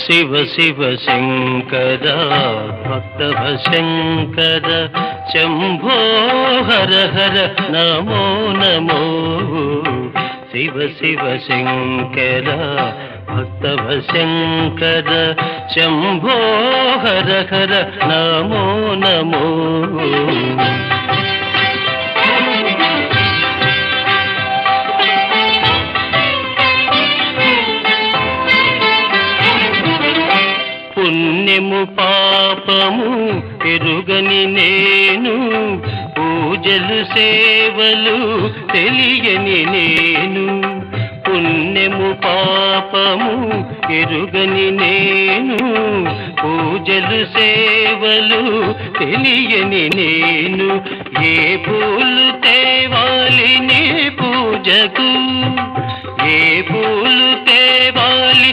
శివ శివ శంకర భక్తవ శంకర శంభో హర హర నమో నమో శివ శివ శంకర భక్తవ శంకర శంభో హర హర నమో నమో పుణ్యము పాపము ఎరుగని నేను పూజలు సేవలు తెలియని నేను పుణ్యము పాపము ఎరుగని నేను పూజలు సేవలు తెలియని నేను ఏ పూలు తేవాలి నీ పూజకు ఏ పూలు తేవాలి